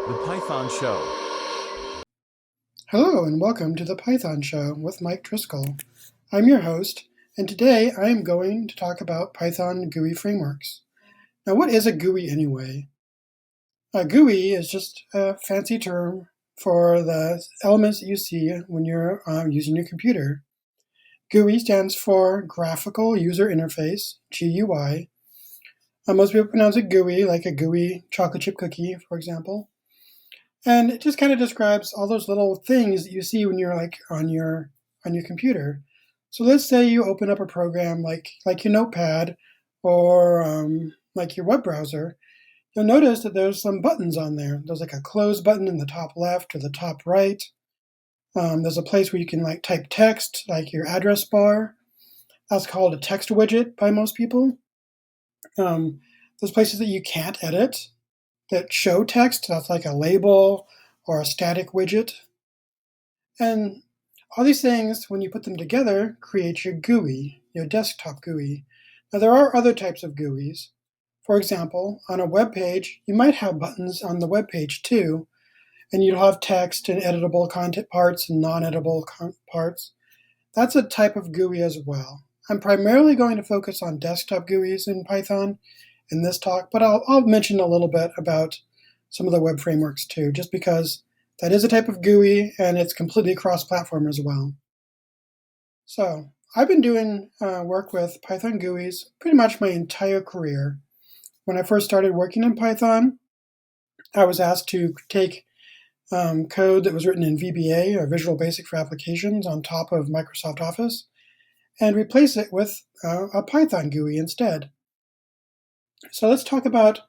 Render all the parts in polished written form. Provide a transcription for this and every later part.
The Python Show. Hello and welcome to the Python Show with Mike Driscoll. I'm your host, and today I am going to talk about Python GUI frameworks. Now, what is a GUI anyway? A GUI is just a fancy term for the elements that you see when you're using your computer. GUI stands for Graphical User Interface, GUI. Most people pronounce it GUI, like a GUI chocolate chip cookie, for example. And it just kind of describes all those little things that you see when you're like on your computer. So let's say you open up a program like your Notepad or like your web browser. You'll notice that there's some buttons on there. There's like a close button in the top left or the top right. There's a place where you can like type text, like your address bar. That's called a text widget by most people. There's places that you can't edit that show text. That's like a label or a static widget. And all these things, when you put them together, create your GUI, your desktop GUI. Now, there are other types of GUIs. For example, on a web page, you might have buttons on the web page too, and you'll have text and editable content parts and non-editable parts. That's a type of GUI as well. I'm primarily going to focus on desktop GUIs in Python in this talk, but I'll mention a little bit about some of the web frameworks too, just because that is a type of GUI and it's completely cross-platform as well. So I've been doing work with Python GUIs pretty much my entire career. When I first started working in Python, I was asked to take code that was written in VBA, or Visual Basic for Applications, on top of Microsoft Office, and replace it with a Python GUI instead. So let's talk about,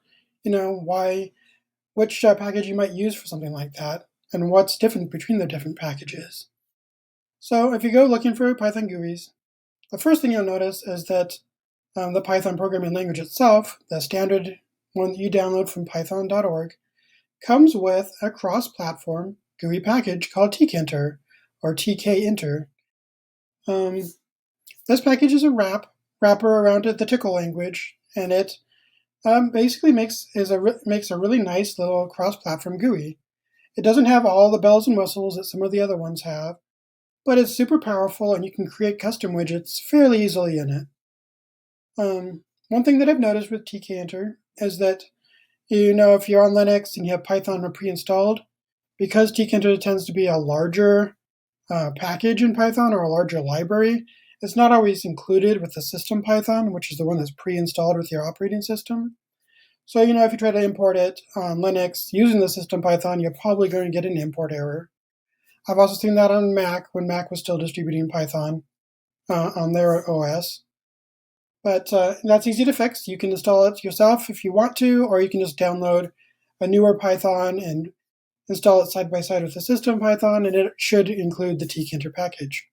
which package you might use for something like that, and what's different between the different packages. So if you go looking for Python GUIs, the first thing you'll notice is that the Python programming language itself, the standard one that you download from python.org, comes with a cross-platform GUI package called Tkinter, or Tkinter. This package is a wrapper around the Tcl language, and it basically makes a really nice little cross-platform GUI. It doesn't have all the bells and whistles that some of the other ones have, but it's super powerful and you can create custom widgets fairly easily in it. One thing that I've noticed with Tkinter is that, if you're on Linux and you have Python pre-installed, because Tkinter tends to be a larger package in Python or a larger library, it's not always included with the system Python, which is the one that's pre-installed with your operating system. So, if you try to import it on Linux using the system Python, you're probably going to get an import error. I've also seen that on Mac, when Mac was still distributing Python on their OS. But that's easy to fix. You can install it yourself if you want to, or you can just download a newer Python and install it side by side with the system Python, and it should include the Tkinter package.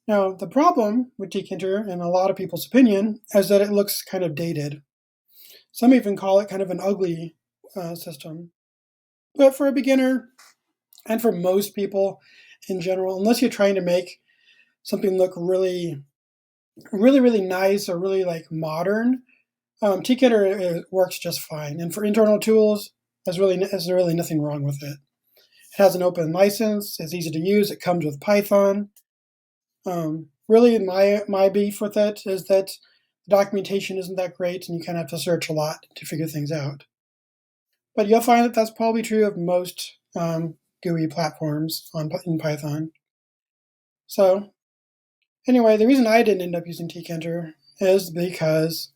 Now, the problem with Tkinter, in a lot of people's opinion, is that it looks kind of dated. Some even call it kind of an ugly system. But for a beginner, and for most people in general, unless you're trying to make something look really, really, really nice or really like modern, Tkinter works just fine. And for internal tools, there's really nothing wrong with it. It has an open license. It's easy to use. It comes with Python. Really, my beef with it is that the documentation isn't that great, and you kind of have to search a lot to figure things out. But you'll find that that's probably true of most GUI platforms in Python. So anyway, the reason I didn't end up using Tkinter is because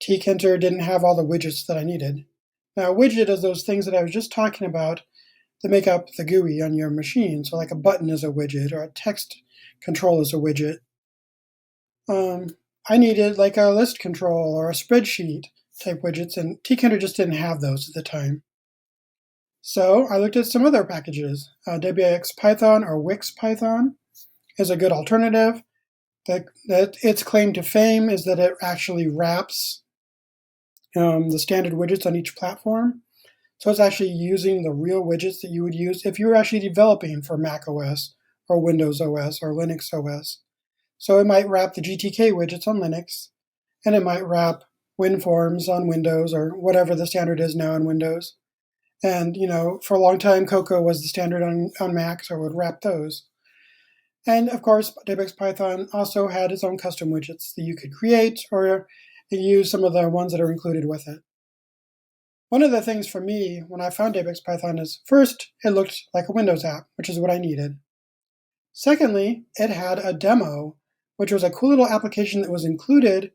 Tkinter didn't have all the widgets that I needed. Now, a widget is those things that I was just talking about that make up the GUI on your machine. So like a button is a widget, or a text control is a widget. I needed like a list control or a spreadsheet type widgets, and Tkinter just didn't have those at the time. So I looked at some other packages. wxPython or wxPython is a good alternative. That its claim to fame is that it actually wraps the standard widgets on each platform. So it's actually using the real widgets that you would use if you were actually developing for Mac OS or Windows OS or Linux OS. So it might wrap the GTK widgets on Linux, and it might wrap WinForms on Windows or whatever the standard is now in Windows. And for a long time, Cocoa was the standard on Mac, so it would wrap those. And of course, wxPython also had its own custom widgets that you could create or use some of the ones that are included with it. One of the things for me when I found wxPython is, first, it looked like a Windows app, which is what I needed. Secondly, it had a demo, which was a cool little application that was included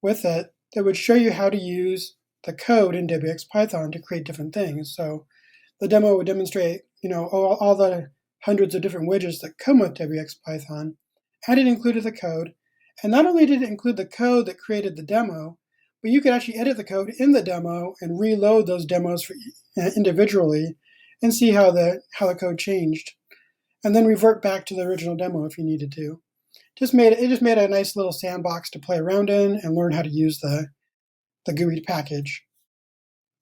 with it that would show you how to use the code in wxPython to create different things. So the demo would demonstrate, all the hundreds of different widgets that come with wxPython, and it included the code. And not only did it include the code that created the demo, but you could actually edit the code in the demo and reload those demos individually and see how the code changed, and then revert back to the original demo if you needed to. It just made a nice little sandbox to play around in and learn how to use the GUI package.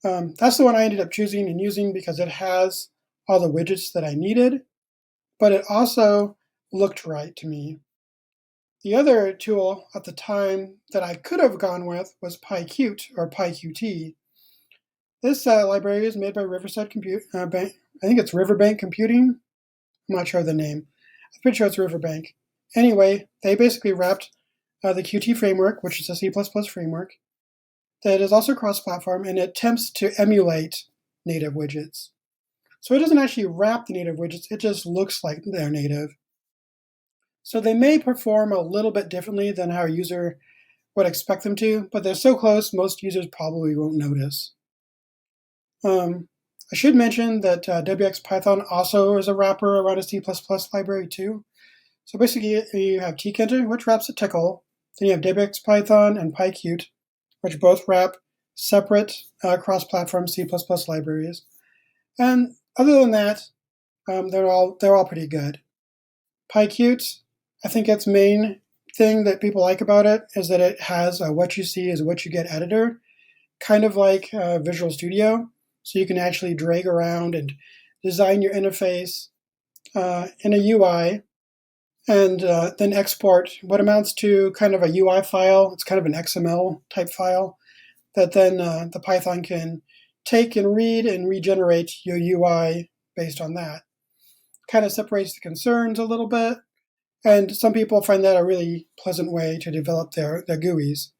That's the one I ended up choosing and using because it has all the widgets that I needed, but it also looked right to me. The other tool at the time that I could have gone with was PyQt, or PyQt. This library is made by Riverside Bank. I think it's Riverbank Computing. I'm not sure of the name. I'm pretty sure it's Riverbank. Anyway, they basically wrapped the Qt framework, which is a C++ framework, that is also cross-platform, and it attempts to emulate native widgets. So it doesn't actually wrap the native widgets, it just looks like they're native. So they may perform a little bit differently than how a user would expect them to, but they're so close, most users probably won't notice. I should mention that wxPython also is a wrapper around a C++ library too. So basically you have Tkinter, which wraps a Tcl, then you have wxPython and PyQt, which both wrap separate cross-platform C++ libraries. And other than that, they're all pretty good. PyQt, I think its main thing that people like about it is that it has a what you see is what you get editor, kind of like Visual Studio. So you can actually drag around and design your interface in a UI, and then export what amounts to kind of a UI file. It's kind of an XML type file that then the Python can take and read and regenerate your UI based on that. Kind of separates the concerns a little bit, and some people find that a really pleasant way to develop their GUIs.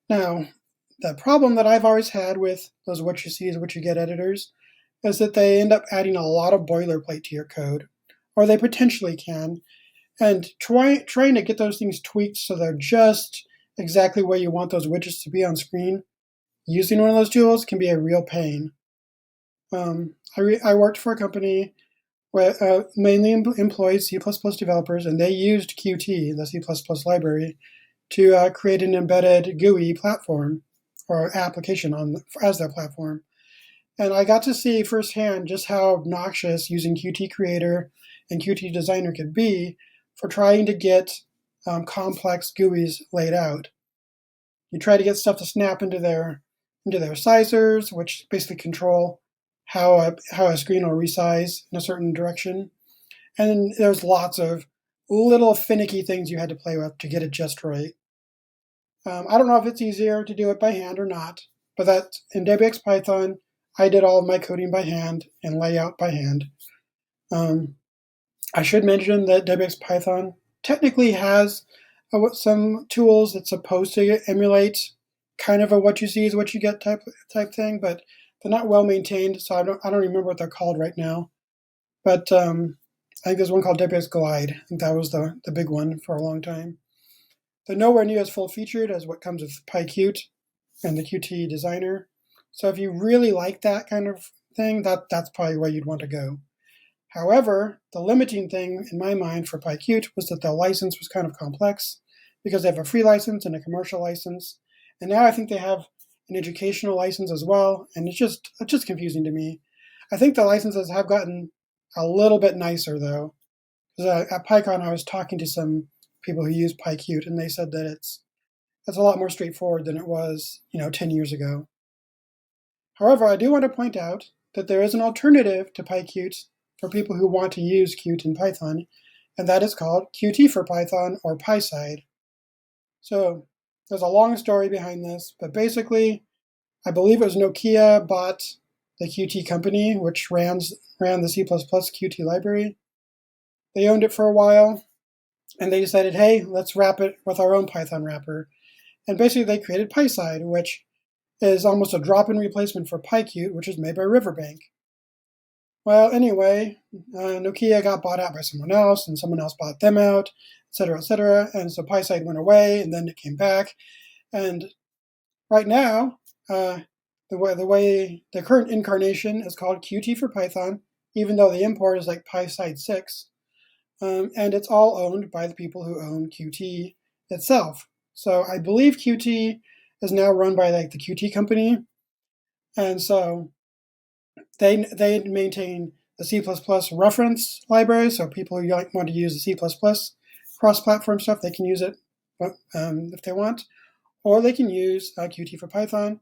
Now, the problem that I've always had with those what you see is what you get editors is that they end up adding a lot of boilerplate to your code, or they potentially can, and trying to get those things tweaked so they're just exactly where you want those widgets to be on screen using one of those tools can be a real pain. I worked for a company where mainly employed C++ developers, and they used Qt, the C++ library, to create an embedded GUI platform or application as their platform. And I got to see firsthand just how obnoxious using Qt Creator and Qt Designer could be for trying to get complex GUIs laid out. You try to get stuff to snap into their sizers, which basically control how a screen will resize in a certain direction. And there's lots of little finicky things you had to play with to get it just right. I don't know if it's easier to do it by hand or not, but that in wxPython, I did all of my coding by hand and layout by hand. I should mention that wxPython technically has some tools that's supposed to emulate kind of a what you see is what you get type thing, but they're not well maintained, so I don't remember what they're called right now. But I think there's one called wxGlide. I think that was the big one for a long time. They're nowhere near as full featured as what comes with PyQt and the Qt Designer. So if you really like that kind of thing, that's probably where you'd want to go. However, the limiting thing in my mind for PyQt was that the license was kind of complex because they have a free license and a commercial license. And now I think they have an educational license as well, and it's just confusing to me. I think the licenses have gotten a little bit nicer though. At PyCon, I was talking to some people who use PyQt, and they said that it's a lot more straightforward than it was, 10 years ago. However, I do want to point out that there is an alternative to PyQt for people who want to use Qt in Python, and that is called Qt for Python, or PySide. So there's a long story behind this, but basically, I believe it was Nokia bought the Qt company, which ran the C++ Qt library. They owned it for a while, and they decided, hey, let's wrap it with our own Python wrapper. And basically they created PySide, which is almost a drop-in replacement for PyQt, which is made by Riverbank. Well, anyway, Nokia got bought out by someone else, and someone else bought them out, etc., etc. And so PySide went away, and then it came back. And right now, the current incarnation is called Qt for Python, even though the import is like PySide 6. And it's all owned by the people who own Qt itself. So I believe Qt is now run by like the Qt company, and so they maintain the C++ reference library. So people who want to use the C++ cross-platform stuff, they can use it if they want, or they can use Qt for Python.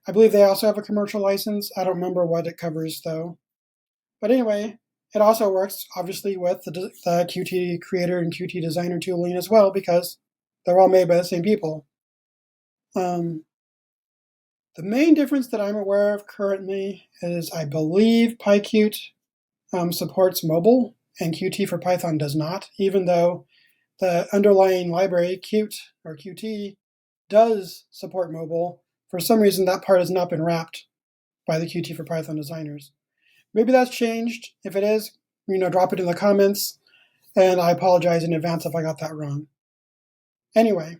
I believe they also have a commercial license. I don't remember what it covers though. But anyway, it also works obviously with the Qt creator and Qt designer tooling as well, because they're all made by the same people. The main difference that I'm aware of currently is I believe PyQt supports mobile and Qt for Python does not, even though the underlying library, Qt, does support mobile. For some reason, that part has not been wrapped by the Qt for Python designers. Maybe that's changed. If it is, drop it in the comments, and I apologize in advance if I got that wrong. Anyway,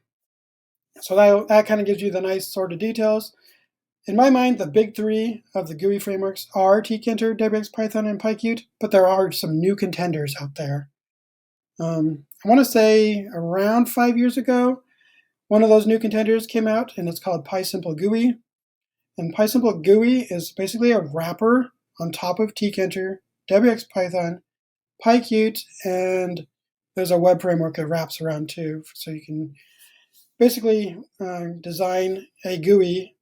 so that kind of gives you the nice sort of details. In my mind, the big three of the GUI frameworks are Tkinter, wxPython, and PyQt, but there are some new contenders out there. I want to say around 5 years ago, one of those new contenders came out, and it's called PySimpleGUI. And PySimpleGUI is basically a wrapper on top of Tkinter, wxPython, PyQt, and there's a web framework it wraps around too. So you can basically design a GUI,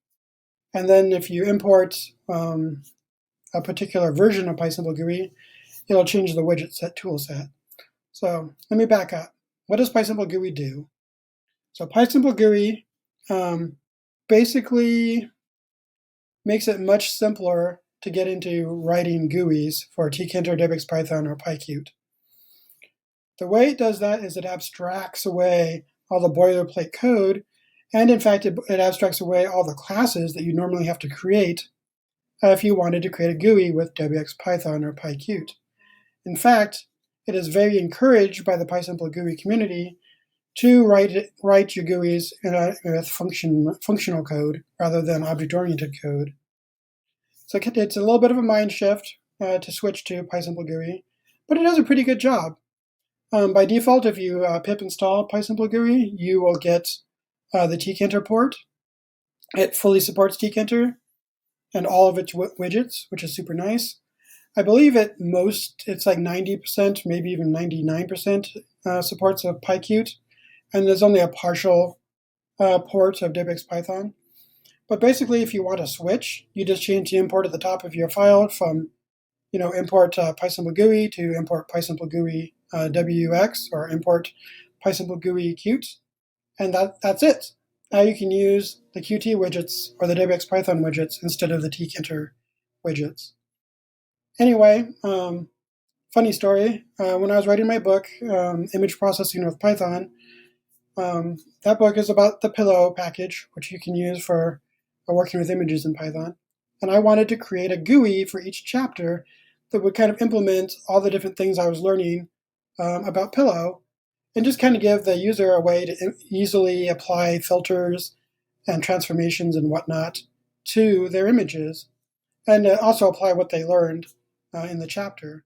and then if you import a particular version of PySimpleGUI, it'll change the widget set tool set. So let me back up. What does PySimpleGUI do? So PySimpleGUI basically makes it much simpler to get into writing GUIs for Tkinter, wxPython, or PyQt. The way it does that is it abstracts away all the boilerplate code, and in fact, it abstracts away all the classes that you normally have to create if you wanted to create a GUI with wxPython or PyQt. In fact, it is very encouraged by the PySimpleGUI community to write your GUIs with functional code rather than object-oriented code. So it's a little bit of a mind shift to switch to PySimpleGUI, but it does a pretty good job. By default, if you pip install PySimpleGUI, you will get the Tkinter port. It fully supports Tkinter and all of its widgets, which is super nice. I believe it's like 90%, maybe even 99% supports of PyQt, and there's only a partial port of wxPython. But basically, if you want to switch, you just change the import at the top of your file from, import PySimpleGUI to import PySimpleGUI wx, or import PySimpleGUI Qt, and that's it. Now you can use the Qt widgets or the wxPython widgets instead of the Tkinter widgets. Anyway, funny story. When I was writing my book, Image Processing with Python, that book is about the pillow package, which you can use for working with images in Python. And I wanted to create a GUI for each chapter that would kind of implement all the different things I was learning about Pillow, and just kind of give the user a way to easily apply filters and transformations and whatnot to their images, and also apply what they learned in the chapter.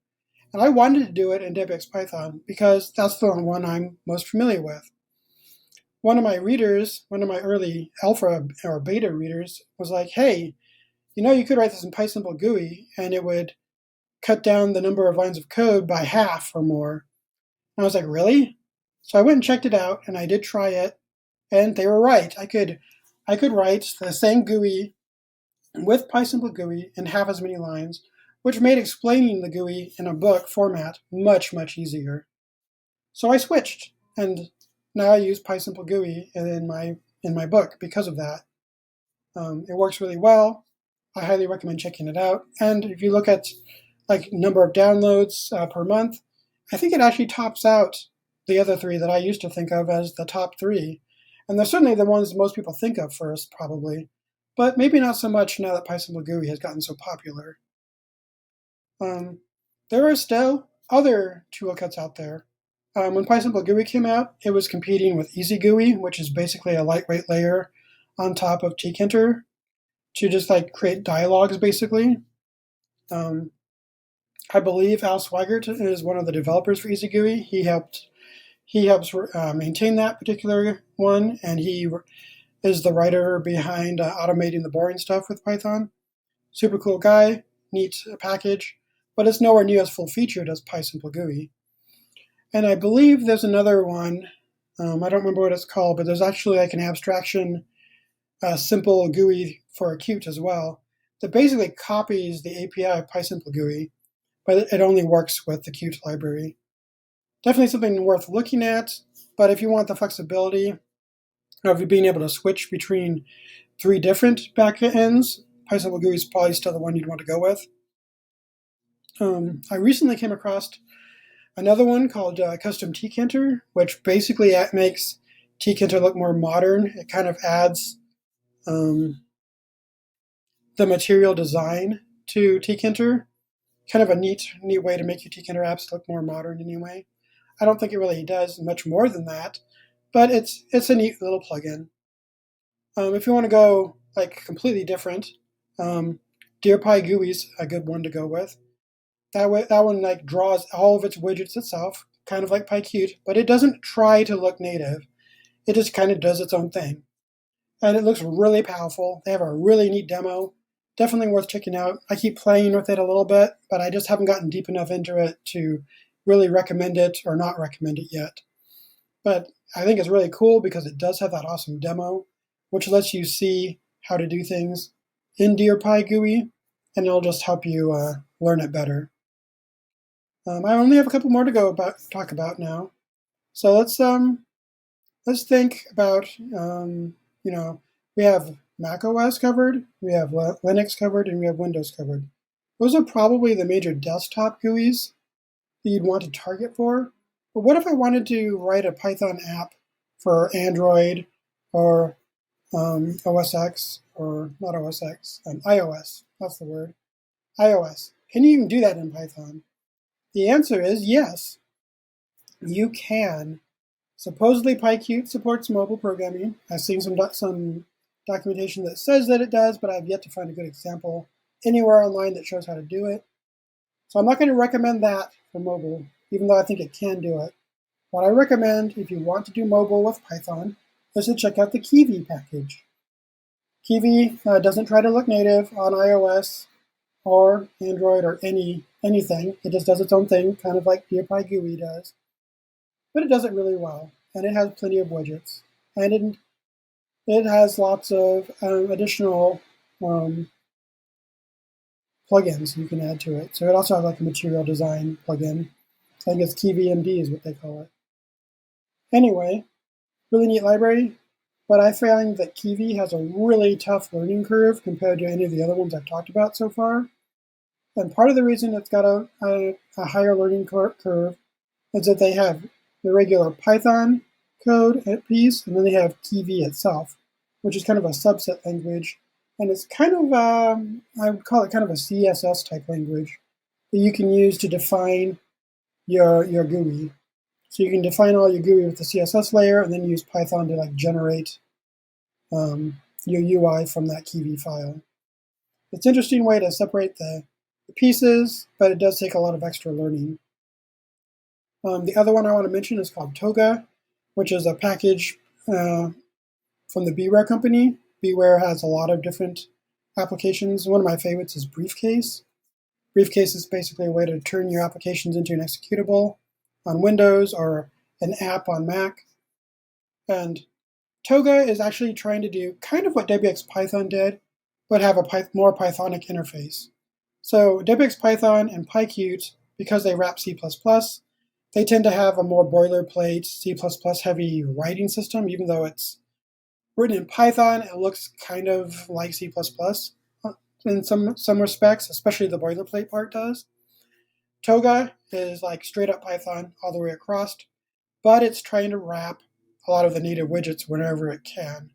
And I wanted to do it in wxPython because that's the one I'm most familiar with. One of my early alpha or beta readers was like, hey, you could write this in PySimpleGUI and it would cut down the number of lines of code by half or more. And I was like, really? So I went and checked it out, and I did try it, and they were right. I could write the same GUI with PySimpleGUI in half as many lines, which made explaining the GUI in a book format much, much easier. So I switched, and now I use PySimpleGUI in my book because of that. It works really well. I highly recommend checking it out. And if you look at like number of downloads per month, I think it actually tops out the other three that I used to think of as the top three. And they're certainly the ones most people think of first, probably, but maybe not so much now that PySimpleGUI has gotten so popular. There are still other toolkits out there. When PySimpleGUI came out, it was competing with EasyGUI, which is basically a lightweight layer on top of Tkinter to just like create dialogues, basically. I believe Al Swigert is one of the developers for EasyGUI. He helps maintain that particular one, and he is the writer behind automating the boring stuff with Python. Super cool guy, neat package, but it's nowhere near as full featured as PySimpleGUI. And I believe there's another one. I don't remember what it's called, but there's actually like an abstraction simple GUI for Qt as well that basically copies the API of PySimpleGUI, but it only works with the Qt library. Definitely something worth looking at, but if you want the flexibility of being able to switch between three different backends, PySimpleGUI is probably still the one you'd want to go with. I recently came across another one called CustomTkinter, which basically makes Tkinter look more modern. It kind of adds the material design to Tkinter. Kind of a neat way to make your Tkinter apps look more modern anyway. I don't think it really does much more than that, but it's a neat little plugin. If you want to go like completely different, DearPyGUI is a good one to go with. That one like draws all of its widgets itself, kind of like PyQt, but it doesn't try to look native. It just kind of does its own thing. And it looks really powerful. They have a really neat demo. Definitely worth checking out. I keep playing with it a little bit, but I just haven't gotten deep enough into it to really recommend it or not recommend it yet. But I think it's really cool because it does have that awesome demo, which lets you see how to do things in DearPyGUI, and it'll just help you learn it better. I only have a couple more to talk about now. So let's think about we have Mac OS covered, we have Linux covered, and we have Windows covered. Those are probably the major desktop GUIs that you'd want to target for. But what if I wanted to write a Python app for Android or OS X, or not OS X, iOS, that's the word, iOS. Can you even do that in Python? The answer is yes, you can. Supposedly PyQt supports mobile programming. I've seen some documentation that says that it does, but I've yet to find a good example anywhere online that shows how to do it. So I'm not going to recommend that for mobile, even though I think it can do it. What I recommend if you want to do mobile with Python is to check out the Kivy package. Kivy doesn't try to look native on iOS or Android or anything. It just does its own thing, kind of like DearPyGUI does. But it does it really well, and it has plenty of widgets. And it has lots of additional plugins you can add to it. So it also has like a material design plugin. I think it's KivyMD is what they call it. Anyway, really neat library, but I find that Kivy has a really tough learning curve compared to any of the other ones I've talked about so far. And part of the reason it's got a higher learning curve is that they have the regular Python code piece, and then they have Kivy itself, which is kind of a subset language. And it's kind of, I would call it kind of a CSS type language that you can use to define your GUI. So you can define all your GUI with the CSS layer and then use Python to like generate your UI from that Kivy file. It's an interesting way to separate the pieces, but it does take a lot of extra learning. The other one I want to mention is called Toga, which is a package from the Beware company. Beware has a lot of different applications. One of my favorites is Briefcase. Briefcase is basically a way to turn your applications into an executable on Windows or an app on Mac. And Toga is actually trying to do kind of what wxPython did, but have a more Pythonic interface. So wxPython and PyQt, because they wrap C++, they tend to have a more boilerplate C++ heavy writing system, even though it's written in Python, it looks kind of like C++. in some respects, especially the boilerplate part does. Toga is like straight up Python all the way across, but it's trying to wrap a lot of the needed widgets whenever it can.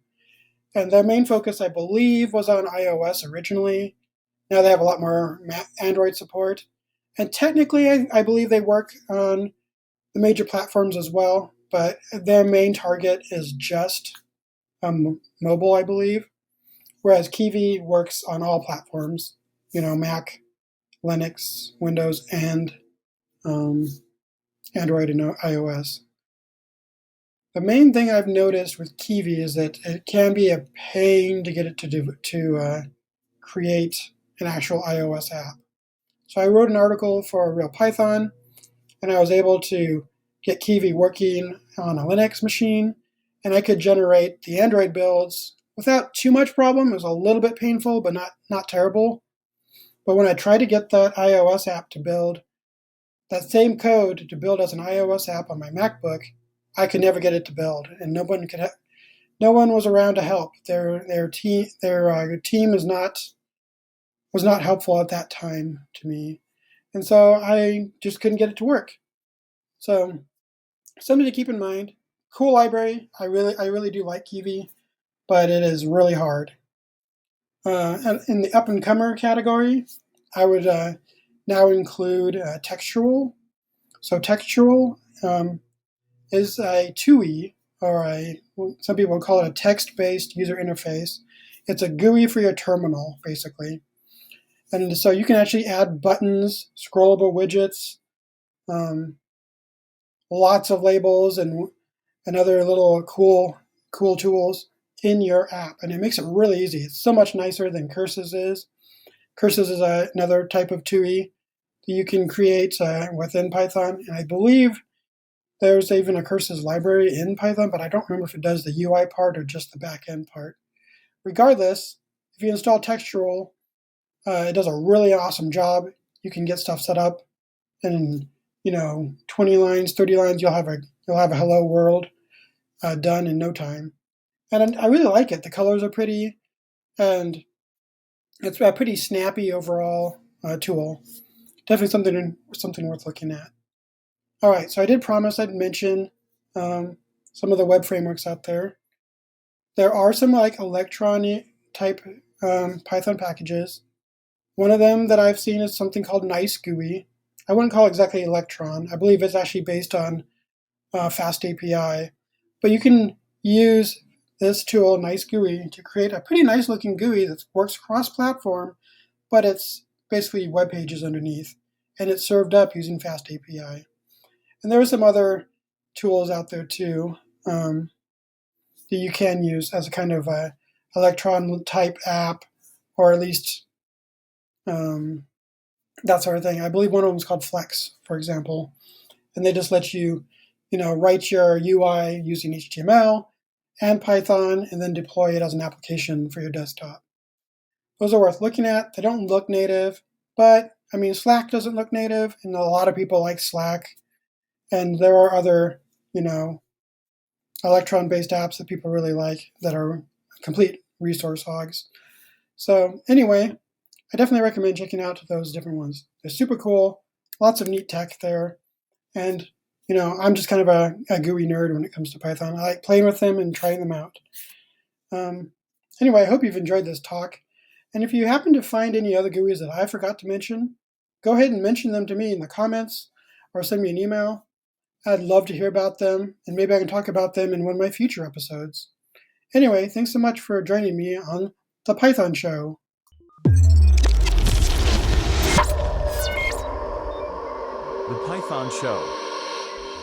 And their main focus, I believe, was on iOS originally. Now they have a lot more Android support. And technically, I believe they work on the major platforms as well, but their main target is just mobile, I believe. Whereas Kivy works on all platforms, Mac, Linux, Windows, and Android and iOS. The main thing I've noticed with Kivy is that it can be a pain to get it to create an actual iOS app. So I wrote an article for Real Python, and I was able to get Kivy working on a Linux machine, and I could generate the Android builds without too much problem. It was a little bit painful, but not terrible. But when I tried to get that iOS app to build, that same code to build as an iOS app on my MacBook, I could never get it to build, and no one was around to help. Their team was not helpful at that time to me, and so I just couldn't get it to work. So something to keep in mind. Cool library. I really do like Kivy, but it is really hard. And in the up and comer category, I would now include Textual. So Textual is a TUI, or some people call it a text-based user interface. It's a GUI for your terminal, basically. And so you can actually add buttons, scrollable widgets, lots of labels, and other little cool tools in your app. And it makes it really easy. It's so much nicer than Curses is. Curses is another type of TUI that you can create within Python. And I believe there's even a Curses library in Python, but I don't remember if it does the UI part or just the back-end part. Regardless, if you install Textual, it does a really awesome job. You can get stuff set up in 20 lines, 30 lines. You'll have a hello world done in no time. And I really like it. The colors are pretty, and it's a pretty snappy overall tool. Definitely something worth looking at. All right, so I did promise I'd mention some of the web frameworks out there. There are some electronic type Python packages. One of them that I've seen is something called NiceGUI. I wouldn't call it exactly Electron. I believe it's actually based on FastAPI. But you can use this tool, NiceGUI, to create a pretty nice looking GUI that works cross-platform, but it's basically web pages underneath. And it's served up using FastAPI. And there are some other tools out there too that you can use as a kind of Electron type app, or at least that sort of thing. I believe one of them is called Flexx, for example, and they just let you, write your UI using HTML and Python, and then deploy it as an application for your desktop. Those are worth looking at. They don't look native, but Slack doesn't look native, and a lot of people like Slack. And there are other, Electron-based apps that people really like that are complete resource hogs. So anyway, I definitely recommend checking out those different ones. They're super cool, lots of neat tech there. And, I'm just kind of a GUI nerd when it comes to Python. I like playing with them and trying them out. Anyway, I hope you've enjoyed this talk. And if you happen to find any other GUIs that I forgot to mention, go ahead and mention them to me in the comments or send me an email. I'd love to hear about them, and maybe I can talk about them in one of my future episodes. Anyway, thanks so much for joining me on The Python Show. The Python Show.